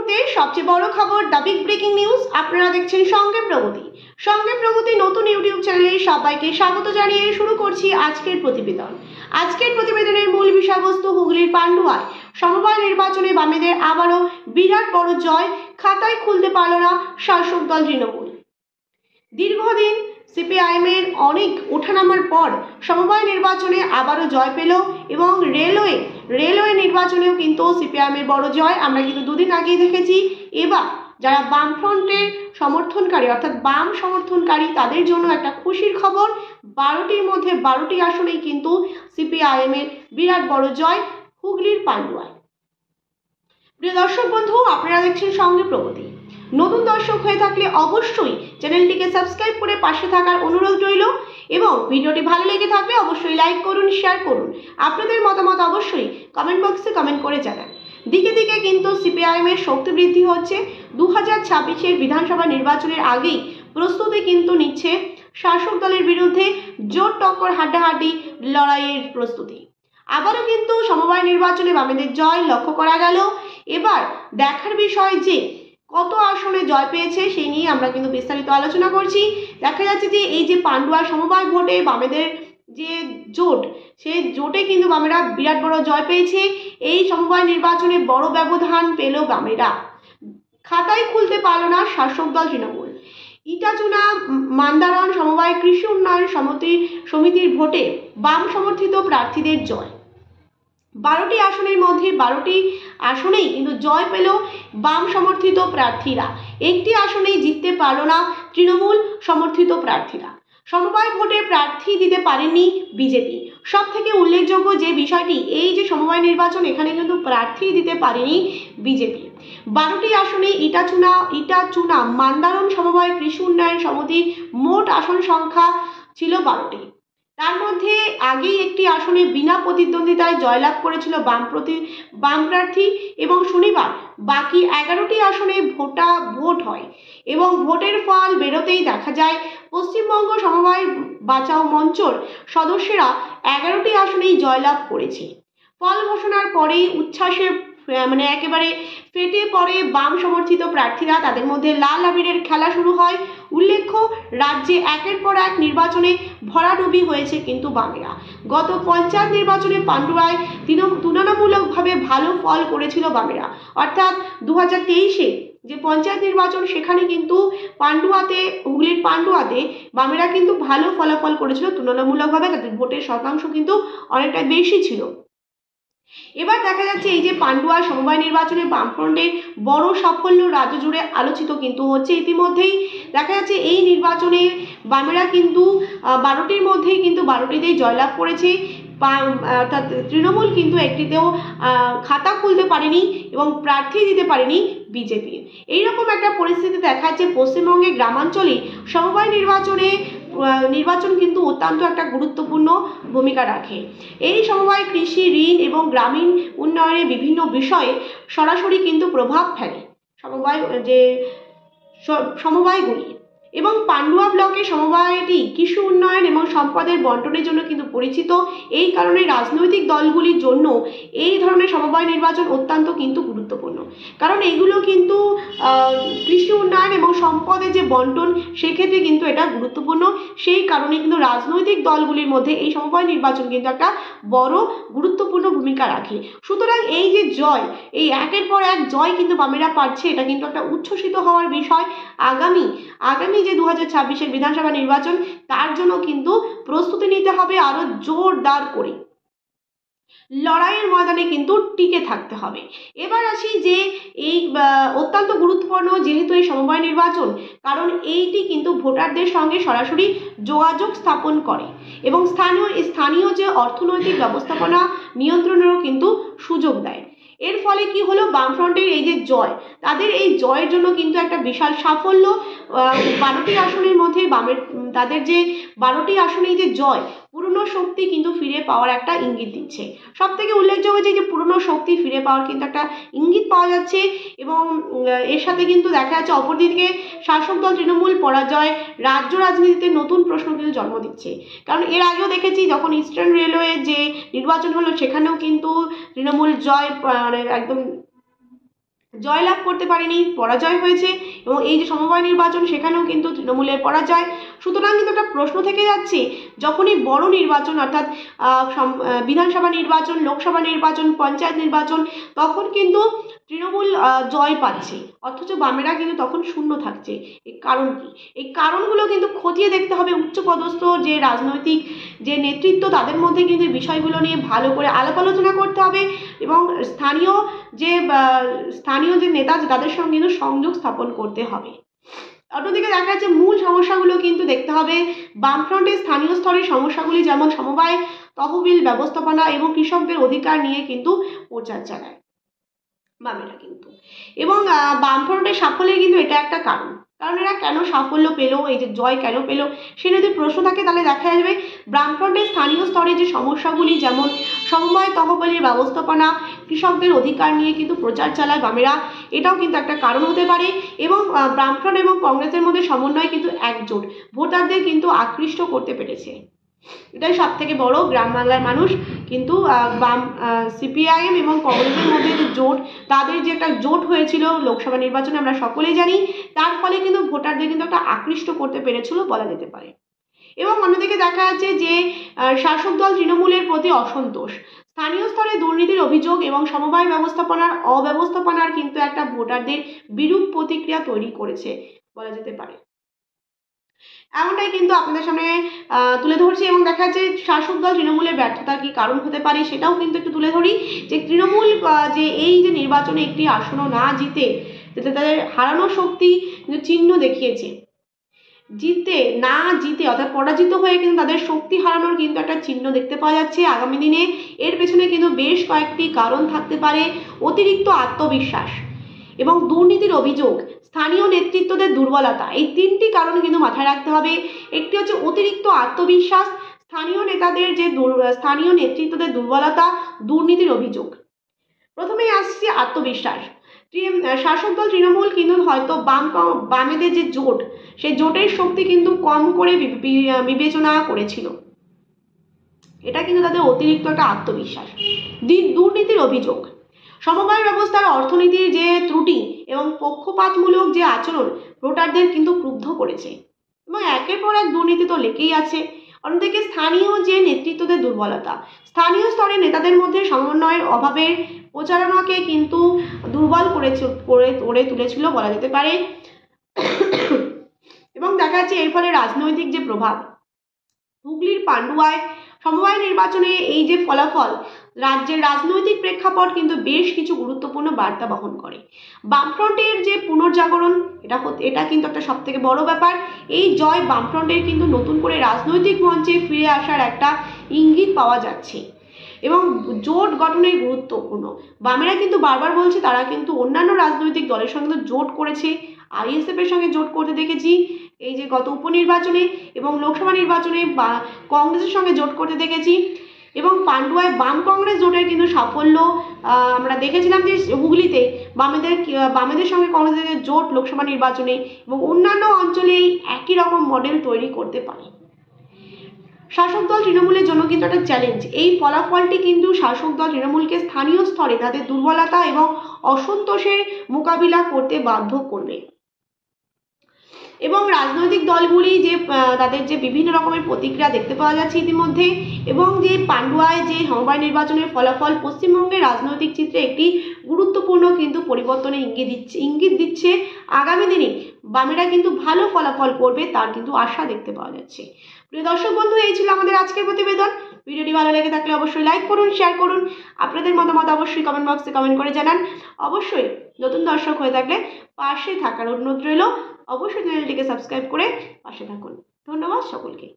মুহূর্তে সবচেয়ে বড় খবর, দ্য বিগ ব্রেকিং নিউজ। আপনারা দেখছেন সঙ্গে প্রগতি। সঙ্গে প্রগতি নতুন ইউটিউব চ্যানেলে সবাইকে স্বাগত জানিয়ে শুরু করছি আজকের প্রতিবেদন। আজকের প্রতিবেদনের মূল বিষয়বস্তু, হুগলির পান্ডুয়ায় সমবায় নির্বাচনে বামেদের আবারও বিরাট বড় জয়, খাতায় খুলতে পারল না শাসক দল তৃণমূল। দীর্ঘদিন সিপিআইএমের অনেক ওঠানামার পর সমবায় নির্বাচনে আবারও জয় পেল এবং রেলওয়ে নির্বাচনেও কিন্তু সিপিআইএমের বড় জয় আমরা কিন্তু দুদিন আগেই দেখেছি। এবার যারা বামফ্রন্টের সমর্থনকারী অর্থাৎ বাম সমর্থনকারী তাদের জন্য একটা খুশির খবর, 12টির মধ্যে 12টি আসনেই কিন্তু সিপিআইএমের বিরাট বড় জয় হুগলির পান্ডুয়ায়। প্রিয় দর্শক বন্ধু, আপনারা দেখছেন সঙ্গে প্রগতি। নতুন দর্শক হয়ে থাকলে অবশ্যই চ্যানেলটিকে সাবস্ক্রাইব করে পাশে থাকার অনুরোধ রইল এবং ভিডিওটি ভালো লেগে থাকলে অবশ্যই লাইক করুন, শেয়ার করুন। আপনাদের মতামত অবশ্যই কমেন্ট বক্সে কমেন্ট করে জানান। দিকে দিকে কিন্তু সিপিআইএমের শক্তি বৃদ্ধি হচ্ছে। 2026-এর বিধানসভা নির্বাচনের আগেই প্রস্তুতি কিন্তু নিচ্ছে শাসক দলের বিরুদ্ধে জোর টক্কর হাড্ডাহাড্ডি লড়াইয়ের প্রস্তুতি। আবারও কিন্তু সমবায় নির্বাচনে বামেদের জয় লক্ষ্য করা গেল। এবার দেখার বিষয় যে কত আসনে জয় পেয়েছে সেই নিয়ে আমরা কিন্তু বিস্তারিত আলোচনা করছি। দেখা যাচ্ছে যে এই যে পান্ডুয়া সমবায় ভোটে বামেদের যে জোট, সেই জোটে কিন্তু বামেরা বিরাট বড় জয় পেয়েছে। এই সমবায় নির্বাচনে বড় ব্যবধান পেল বামেরা, খাতায় খুলতে পারল না শাসক দল তৃণমূল। ইটাচুনা মান্দারণ সমবায় কৃষি উন্নয়ন সমিতির ভোটে বাম সমর্থিত প্রার্থীদের জয়। 12টি আসনের মধ্যে 12টি আসনেই কিন্তু জয় পেল বাম সমর্থিত প্রার্থীরা। একটি আসনেই জিততে পারল না তৃণমূল সমর্থিত প্রার্থীরা। সমবায় ভোটে প্রার্থী দিতে পারেননি বিজেপি। সব থেকে উল্লেখযোগ্য যে বিষয়টি, এই যে সমবায় নির্বাচন, এখানে কিন্তু প্রার্থী দিতে পারেনি বিজেপি। 12টি আসনে ইটাচুনা মান্দারণ সমবায় কৃষি উন্নয়ন সমিতির মোট আসন সংখ্যা ছিল 12টি। তার মধ্যে আগেই একটি আসনে বিনা প্রতিদ্বন্দ্বিতায় জয়লাভ করেছিল বাম প্রার্থী এবং শনিবার বাকি 11টি আসনে ভোট হয় এবং ভোটের ফল বেরোতেই দেখা যায় পশ্চিমবঙ্গ সমবায় বাঁচাও মঞ্চর সদস্যরা 11টি আসনেই জয়লাভ করেছে। ফল ঘোষণার পরেই উচ্ছ্বাসে একেবারে ফেটে পড়ে বাম সমর্থিত প্রার্থীরা। তাদের মধ্যে লাল আবিরের খেলা শুরু হয়। উল্লেখ্য, রাজ্যে একের পর এক নির্বাচনে ভরাডুবি হয়েছে কিন্তু বামেরা। গত পঞ্চায়েত নির্বাচনে পান্ডুয়ায় তুলনামূলকভাবে ভালো ফল করেছিল বামেরা, অর্থাৎ 2023-এ যে পঞ্চায়েত নির্বাচন, সেখানে কিন্তু হুগলির পান্ডুয়াতে বামেরা কিন্তু ভালো ফলাফল করেছিল তুলনামূলকভাবে। তাদের ভোটের শতাংশ কিন্তু অনেকটা বেশি ছিল। এবার দেখা যাচ্ছে এই যে পান্ডুয়া সমবায় নির্বাচনে বামফ্রন্টের বড় সাফল্য রাজ্য জুড়ে আলোচিত কিন্তু হচ্ছে। ইতিমধ্যেই দেখা যাচ্ছে এই নির্বাচনে বামেরা কিন্তু 12টির মধ্যেই কিন্তু 12টিতেই জয়লাভ করেছে। অর্থাৎ তৃণমূল কিন্তু একটিতেও খাতা খুলতে পারেনি এবং প্রার্থী দিতে পারেনি বিজেপি। এইরকম একটা পরিস্থিতি দেখা যাচ্ছে পশ্চিমবঙ্গে গ্রামাঞ্চলে সমবায় নির্বাচন কিন্তু অত্যন্ত একটা গুরুত্বপূর্ণ ভূমিকা রাখে। এই সমবায় কৃষি, ঋণ এবং গ্রামীণ উন্নয়নের বিভিন্ন বিষয়ে সরাসরি কিন্তু প্রভাব ফেলে সমবায়গুলি। এবং পান্ডুয়া ব্লকে সমবায়টি কৃষি উন্নয়ন এবং সম্পদের বন্টনের জন্য কিন্তু পরিচিত। এই কারণে রাজনৈতিক দলগুলির জন্য এই ধরনের সমবায় নির্বাচন অত্যন্ত কিন্তু গুরুত্বপূর্ণ, কারণ এইগুলো কিন্তু কৃষি উন্নয়ন এবং সম্পদের যে বন্টন, সেক্ষেত্রে কিন্তু এটা গুরুত্বপূর্ণ। সেই কারণে কিন্তু রাজনৈতিক দলগুলির মধ্যে এই সমবায় নির্বাচন কিন্তু একটা বড় গুরুত্বপূর্ণ ভূমিকা রাখে। সুতরাং এই যে জয়, এই একের পর এক জয় কিন্তু বামেরা পাচ্ছে, এটা কিন্তু একটা উচ্ছ্বসিত হওয়ার বিষয়। আগামী যে 2026-এর বিধানসভা নির্বাচন, তার জন্য কিন্তু প্রস্তুতি নিতে হবে আরো জোরদার করে। লড়াইয়ের ময়দানে কিন্তু টিকে থাকতে হবে। এবার আসি যে এই অত্যন্ত গুরুত্বপূর্ণ যেহেতু এই সমবায় নির্বাচন, কারণ এইটি কিন্তু ভোটারদের সঙ্গে সরাসরি যোগাযোগ স্থাপন করে এবং স্থানীয় যে অর্থনৈতিক ব্যবস্থাপনা নিয়ন্ত্রণেরও কিন্তু সুযোগ দেয়। এর ফলে কি হলো, বামফ্রন্টের এই যে জয়, তাদের এই জয়ের জন্য কিন্তু একটা বিশাল সাফল্য। 12টি আসনের মধ্যে তাদের যে 12টি আসনেই যে জয়, পুরনো শক্তি কিন্তু ফিরে পাওয়ার একটা ইঙ্গিত দিচ্ছে। সব থেকে উল্লেখযোগ্য যে পুরনো শক্তি ফিরে পাওয়ার কিন্তু একটা ইঙ্গিত পাওয়া যাচ্ছে এবং এর সাথে কিন্তু দেখা যাচ্ছে অপরদিকে শাসক দল তৃণমূল পরাজয় রাজ্য রাজনীতিতে নতুন প্রশ্ন কিন্তু জন্ম দিচ্ছে। কারণ এর আগেও দেখেছি যখন ইস্টার্ন রেলওয়ে যে নির্বাচন হলো, সেখানেও কিন্তু তৃণমূল জয় একদম জয়লাভ করতে পারেনি, পরাজয় হয়েছে। এবং এই যে সমবায় নির্বাচন সেখানেও কিন্তু তৃণমূলের পরাজয়। সুতরাং কিন্তু একটা প্রশ্ন থেকে যাচ্ছে, যখনই বড় নির্বাচন অর্থাৎ বিধানসভা নির্বাচন, লোকসভা নির্বাচন, পঞ্চায়েত নির্বাচন, তখন কিন্তু তৃণমূল জয় পাচ্ছে, অথচ বামেরা কিন্তু তখন শূন্য থাকছে। এর কারণ কি? এই কারণগুলো কিন্তু খতিয়ে দেখতে হবে। উচ্চপদস্থ যে রাজনৈতিক যে নেতৃত্ব তাদের মধ্যে কিন্তু এই বিষয়গুলো নিয়ে ভালো করে আলাপ আলোচনা করতে হবে এবং স্থানীয় যে নেতা আছে তাদের সঙ্গে কিন্তু সংযোগ স্থাপন করতে হবে। অন্যদিকে দেখা যাচ্ছে মূল সমস্যাগুলো কিন্তু দেখতে হবে। বামফ্রন্টের স্থানীয় স্তরের সমস্যাগুলি যেমন সমবায় তহবিল ব্যবস্থাপনা এবং কৃষকদের অধিকার নিয়ে কিন্তু প্রচার চালায় বামেরা কিন্তু। এবং বামফ্রন্টের সাফল্যের কিন্তু এটা একটা কারণ এরা কেন সাফল্য পেল, এই যে জয় কেন পেল, সে যদি প্রশ্ন থাকে তাহলে দেখা যাবে বামফ্রন্টের স্থানীয় স্তরে যে সমস্যাগুলি যেমন সমবায় তহবিলের ব্যবস্থাপনা, কৃষকদের অধিকার নিয়ে কিন্তু প্রচার চালায় বামেরা, এটাও কিন্তু একটা কারণ হতে পারে। এবং বামফ্রন্ট এবং কংগ্রেসের মধ্যে সমন্বয় কিন্তু একজোট ভোটারদের কিন্তু আকৃষ্ট করতে পেরেছে। এটাই সব থেকে বড়। গ্রাম বাংলার মানুষ কিন্তু সিপিআইএম এবং কংগ্রেসের মধ্যে যে জোট, তাদের যে একটা জোট হয়েছিল লোকসভা নির্বাচনে আমরা সকলেই জানি, তার ফলে কিন্তু ভোটারদের কিন্তু একটা আকৃষ্ট করতে পেরেছিল বলা যেতে পারে। এবং অন্যদিকে দেখা যাচ্ছে যে শাসক দল তৃণমূলের প্রতি অসন্তোষ, স্থানীয় স্তরে দুর্নীতির অভিযোগ এবং সমবায় ব্যবস্থাপনার অব্যবস্থাপনার কিন্তু একটা ভোটারদের বিরূপ প্রতিক্রিয়া তৈরি করেছে বলা যেতে পারে। এমনটাই কিন্তু আপনাদের সামনে তুলে ধরছি। এবং দেখা যাচ্ছে শাসক দল তৃণমূলের ব্যর্থতার কি কারণ হতে পারে সেটাও কিন্তু একটু তুলে ধরি, যে তৃণমূল যে এই যে নির্বাচনে একটি আসনও না জিতে তাদের হারানো শক্তি কিন্তু চিহ্ন দেখিয়েছে। জিতে অর্থাৎ পরাজিত হয়ে কিন্তু তাদের শক্তি হারানোর কিন্তু একটা চিহ্ন দেখতে পাওয়া যাচ্ছে আগামী দিনে। এর পেছনে কিন্তু বেশ কয়েকটি কারণ থাকতে পারে। অতিরিক্ত আত্মবিশ্বাস এবং দুর্নীতির অভিযোগ, স্থানীয় নেতৃত্বদের দুর্বলতা, এই তিনটি কারণ কিন্তু মাথায় রাখতে হবে। একটি হচ্ছে অতিরিক্ত আত্মবিশ্বাস, স্থানীয় নেতৃত্বদের দুর্বলতা, দুর্নীতির অভিযোগ। প্রথমেই আসছে আত্মবিশ্বাস। শাসক দল তৃণমূল কিন্তু হয়তো বামেদের যে জোট, সেই জোটের শক্তি কিন্তু কম করে বিবেচনা করেছিল, এটা কিন্তু তাদের অতিরিক্ত একটা আত্মবিশ্বাস। দুর্নীতির অভিযোগ, সমবায় ব্যবস্থার অর্থনীতির যে ত্রুটি এবং পক্ষপাতমূলক যে আচরণ ভোটারদের কিন্তু ক্রুদ্ধ করেছে। এবং একের পর এক দুর্নীতি তো লেগেই আছে। অন্যদিকে স্থানীয় যে নেতৃত্বদের দুর্বলতা, স্থানীয় স্তরে নেতাদের মধ্যে সমন্বয়ের অভাবের প্রচারণাকে কিন্তু দুর্বল করে তুলেছিল বলা যেতে পারে। এবং দেখা যাচ্ছে এর ফলে রাজনৈতিক যে প্রভাব, হুগলির পান্ডুয়ায় সমবায় নির্বাচনে এই যে ফলাফল রাজ্যের রাজনৈতিক প্রেক্ষাপট কিন্তু বেশ কিছু গুরুত্বপূর্ণ বার্তা বহন করে। বামফ্রন্টের যে পুনর্জাগরণ, এটা কিন্তু একটা সব থেকে বড় ব্যাপার। এই জয় বামফ্রন্টের কিন্তু নতুন করে রাজনৈতিক মঞ্চে ফিরে আসার একটা ইঙ্গিত পাওয়া যাচ্ছে। এবং জোট গঠনের গুরুত্বপূর্ণ, বামেরা কিন্তু বারবার বলছে তারা কিন্তু অন্যান্য রাজনৈতিক দলের সঙ্গে জোট করেছে, আইএসএফ এর সঙ্গে জোট করতে দেখেছি এই যে গত উপনির্বাচনে, এবং লোকসভা নির্বাচনে কংগ্রেসের সঙ্গে জোট করতে দেখেছি। এবং পান্ডুয়ায় বাম কংগ্রেস জোটের কিন্তু সাফল্য আমরা দেখেছিলাম যে হুগলিতে বামেদের সঙ্গে কংগ্রেসের জোট লোকসভা নির্বাচনে, এবং অন্যান্য অঞ্চলে একই রকম মডেল তৈরি করতে পারে। শাসক দল তৃণমূলের জন্য কিন্তু একটা চ্যালেঞ্জ। এই ফলাফলটি কিন্তু শাসক দল তৃণমূলকে স্থানীয় স্তরে তাদের দুর্বলতা এবং অসন্তোষের মোকাবিলা করতে বাধ্য করবে। এবং রাজনৈতিক দলগুলি যে তাদের যে বিভিন্ন রকমের প্রতিক্রিয়া দেখতে পাওয়া যাচ্ছে ইতিমধ্যে, এবং যে পান্ডুয়ায় যে সমবায় নির্বাচনের ফলাফল পশ্চিমবঙ্গের রাজনৈতিক চিত্রে একটি গুরুত্বপূর্ণ কিন্তু পরিবর্তনের ইঙ্গিত দিচ্ছে। আগামী দিনে বামেরা কিন্তু ভালো ফলাফল করবে তার কিন্তু আশা দেখতে পাওয়া যাচ্ছে। প্রিয় দর্শক বন্ধু, এই ছিল আমাদের আজকের প্রতিবেদন। ভিডিওটি ভালো লেগে থাকলে অবশ্যই লাইক করুন, শেয়ার করুন, আপনাদের মতামত অবশ্যই কমেন্ট বক্সে কমেন্ট করে জানান। অবশ্যই নতুন দর্শক হয়ে থাকলে পাশে থাকার অনুরোধ রইল। অবশ্যই চ্যানেলটিকে সাবস্ক্রাইব করে পাশে থাকুন। ধন্যবাদ সকলকে।